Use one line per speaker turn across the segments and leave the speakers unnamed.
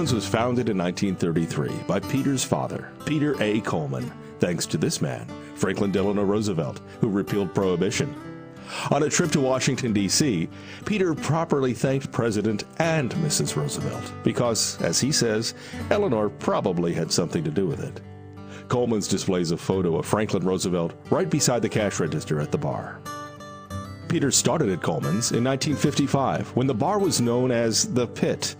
Coleman's was founded in 1933 by Peter's father, Peter A. Coleman, thanks to this man, Franklin Delano Roosevelt, who repealed Prohibition. On a trip to Washington, D.C., Peter properly thanked President and Mrs. Roosevelt because, as he says, Eleanor probably had something to do with it. Coleman's displays a photo of Franklin Roosevelt right beside the cash register at the bar. Peter started at Coleman's in 1955 when the bar was known as The Pit,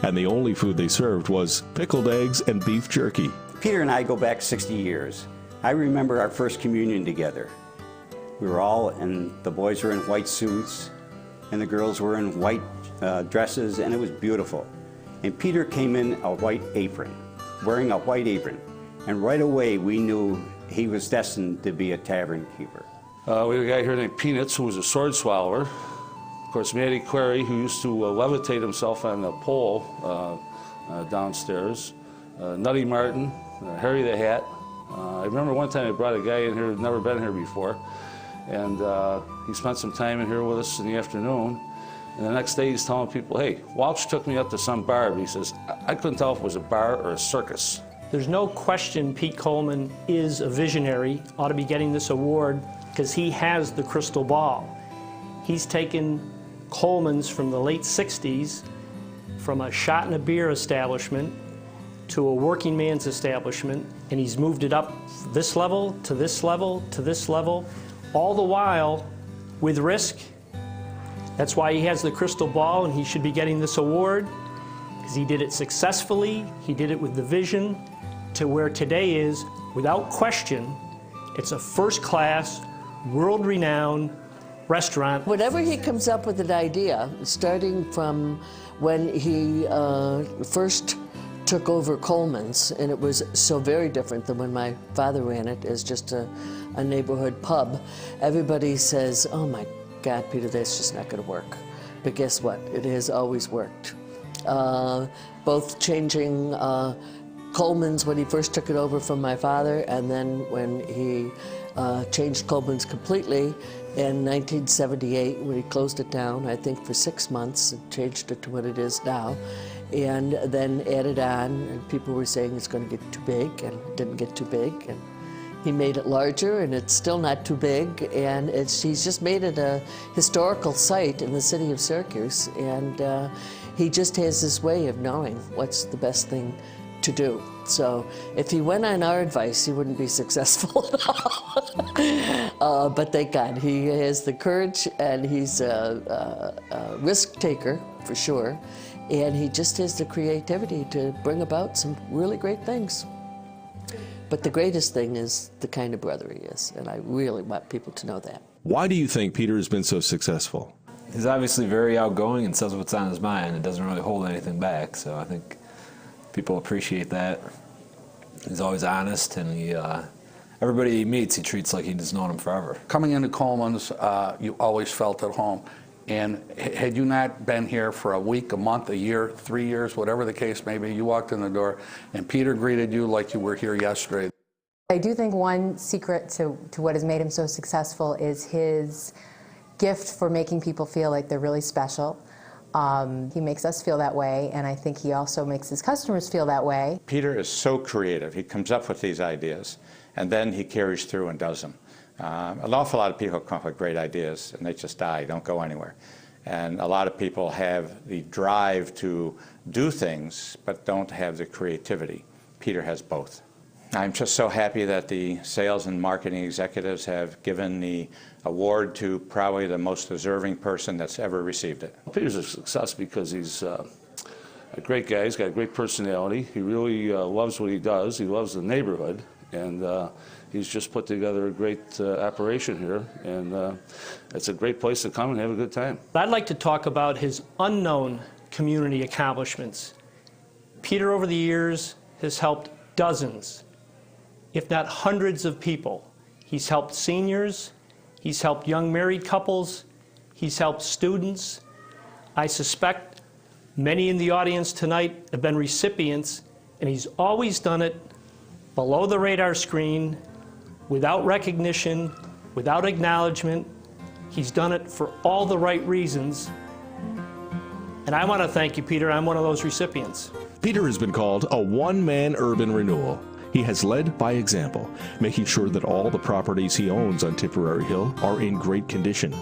and the only food they served was pickled eggs and beef jerky.
Peter and I go back 60 years. I remember our first communion together. We were all, and the boys were in white suits, and the girls were in white dresses, and it was beautiful. And Peter came in a white apron, wearing a white apron. And right away, we knew he was destined to be a tavern keeper.
We have a guy here named Peanuts, who was a sword swallower. Of course, Matty Query, who used to levitate himself on a pole downstairs. Nutty Martin, Harry the Hat. I remember one time I brought a guy in here who'd never been here before, and he spent some time in here with us in the afternoon. And the next day he's telling people, hey, Walsh took me up to some bar, but he says, I couldn't tell if it was a bar or a circus.
There's no question Pete Coleman is a visionary, ought to be getting this award because he has the crystal ball. He's taken Coleman's from the late 60s, from a shot and a beer establishment to a working man's establishment, and he's moved it up this level, to this level, to this level, all the while with risk. That's why he has the crystal ball, and he should be getting this award, because he did it successfully, he did it with the vision, to where today is, without question, it's a first-class, world-renowned restaurant.
Whenever he comes up with an idea, starting from when he first took over Coleman's, and it was so very different than when my father ran it as just a neighborhood pub, everybody says, oh my God, Peter, that's just not going to work. But guess what? It has always worked. Both changing Coleman's when he first took it over from my father, and then when he changed Coleman's completely in 1978 when he closed it down, I think for 6 months, and changed it to what it is now, and then added on, and people were saying it's going to get too big, and it didn't get too big, and he made it larger, and it's still not too big, and he's just made it a historical site in the city of Syracuse, and he just has this way of knowing what's the best thing to do. So if he went on our advice, he wouldn't be successful at all. But thank God, he has the courage, and he's a risk taker for sure, and he just has the creativity to bring about some really great things. But the greatest thing is the kind of brother he is, and I really want people to know that.
Why do you think Peter has been so successful?
He's obviously very outgoing and says what's on his mind and doesn't really hold anything back, so I think people appreciate that. He's always honest, and everybody he meets, he treats like he's known him forever.
Coming into Coleman's, you always felt at home. And had you not been here for a week, a month, a year, 3 years, whatever the case may be, you walked in the door and Peter greeted you like you were here yesterday.
I do think one secret to what has made him so successful is his gift for making people feel like they're really special. He makes us feel that way, and I think he also makes his customers feel that way.
Peter is so creative. He comes up with these ideas, and then he carries through and does them. An awful lot of people come up with great ideas, and they just die, don't go anywhere. And a lot of people have the drive to do things, but don't have the creativity. Peter has both. I'm just so happy that the sales and marketing executives have given the award to probably the most deserving person that's ever received it.
Peter's a success because he's a great guy. He's got a great personality. He really loves what he does. He loves the neighborhood, and he's just put together a great operation here, and it's a great place to come and have a good time.
I'd like to talk about his unknown community accomplishments. Peter, over the years, has helped dozens, if not hundreds of people. He's helped seniors, he's helped young married couples, he's helped students. I suspect many in the audience tonight have been recipients, and he's always done it below the radar screen, without recognition, without acknowledgement. He's done it for all the right reasons. And I want to thank you, Peter. I'm one of those recipients.
Peter has been called a one-man urban renewal. He has led by example, making sure that all the properties he owns on Tipperary Hill are in great condition.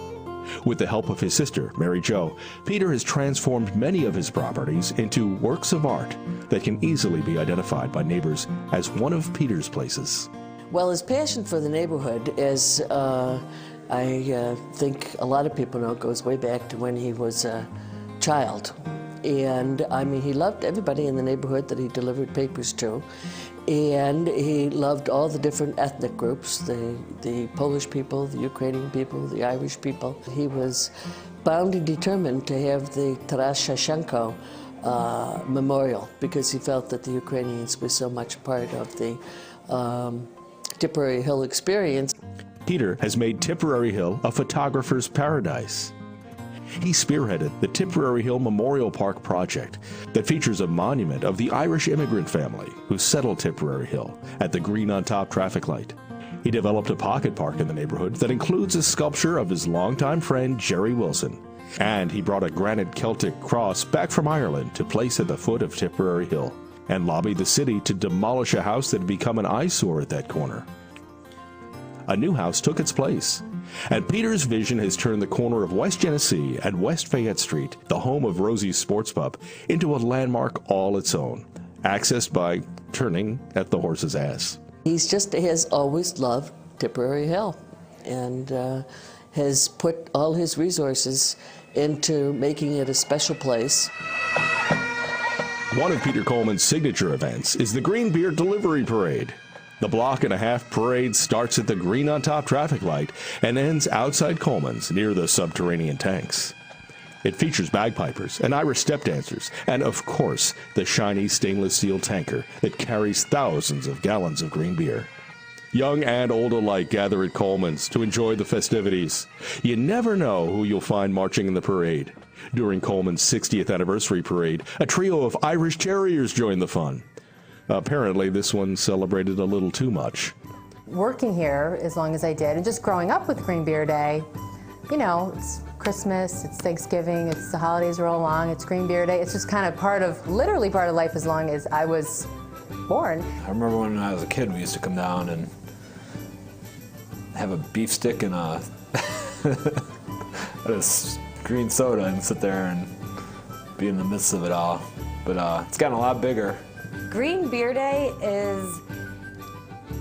With the help of his sister, Mary Jo, Peter has transformed many of his properties into works of art that can easily be identified by neighbors as one of Peter's places.
Well, his passion for the neighborhood, as I think a lot of people know, goes way back to when he was a child. And I mean, he loved everybody in the neighborhood that he delivered papers to. And he loved all the different ethnic groups, the Polish people, the Ukrainian people, the Irish people. He was bound and determined to have the Taras Shevchenko memorial because he felt that the Ukrainians were so much part of the Tipperary Hill experience.
Peter has made Tipperary Hill a photographer's paradise. He spearheaded the Tipperary Hill Memorial Park project that features a monument of the Irish immigrant family who settled Tipperary Hill at the Green on Top traffic light. He developed a pocket park in the neighborhood that includes a sculpture of his longtime friend Jerry Wilson. And he brought a granite Celtic cross back from Ireland to place at the foot of Tipperary Hill and lobbied the city to demolish a house that had become an eyesore at that corner. A new house took its place, and Peter's vision has turned the corner of West Genesee and West Fayette Street, the home of Rosie's Sports Pub, into a landmark all its own, accessed by turning at the horse's ass.
Has always loved Tipperary Hill and has put all his resources into making it a special place.
One of Peter Coleman's signature events is the Green Beer Delivery Parade. The block-and-a-half parade starts at the Green on Top traffic light and ends outside Coleman's near the subterranean tanks. It features bagpipers and Irish step dancers and, of course, the shiny stainless steel tanker that carries thousands of gallons of green beer. Young and old alike gather at Coleman's to enjoy the festivities. You never know who you'll find marching in the parade. During Coleman's 60th anniversary parade, a trio of Irish Terriers joined the fun. Apparently, this one celebrated a little too much.
Working here as long as I did, and just growing up with Green Beer Day, you know, it's Christmas, it's Thanksgiving, it's the holidays roll along, it's Green Beer Day. It's just kind of literally part of life as long as I was born.
I remember when I was a kid, we used to come down and have a beef stick and a green soda and sit there and be in the midst of it all. But it's gotten a lot bigger.
Green Beer Day is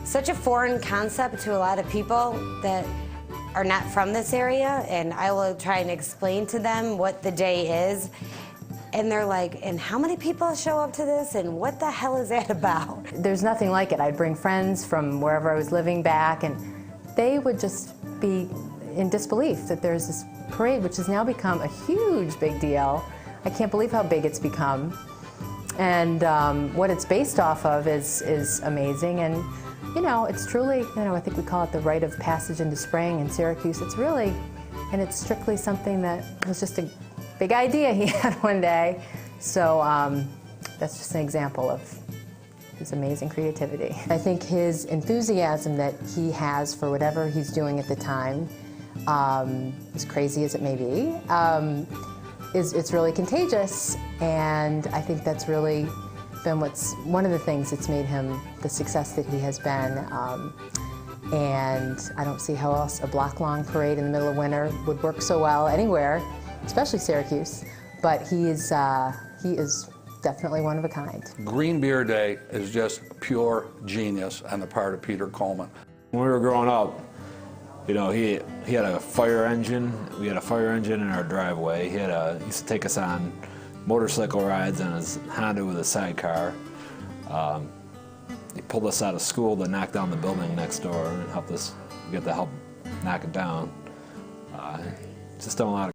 such a foreign concept to a lot of people that are not from this area, and I will try and explain to them what the day is. And they're like, and how many people show up to this, and what the hell is that about?
There's nothing like it. I'd bring friends from wherever I was living back, and they would just be in disbelief that there's this parade, which has now become a huge big deal. I can't believe how big it's become. And what it's based off of is amazing. And, you know, it's truly, you know, I think we call it the rite of passage into spring in Syracuse. It's really, and it's strictly something that was just a big idea he had one day. So that's just an example of his amazing creativity. I think his enthusiasm that he has for whatever he's doing at the time, as crazy as it may be, it's really contagious, and I think that's really been one of the things that's made him the success that he has been. And I don't see how else a block-long parade in the middle of winter would work so well anywhere, especially Syracuse. But he is definitely one of a kind.
Green Beer Day is just pure genius on the part of Peter Coleman.
When we were growing up, you know, he had a fire engine. We had a fire engine in our driveway. He used to take us on motorcycle rides on his Honda with a sidecar. He pulled us out of school to knock down the building next door and helped us get the help knock it down. Just done a lot of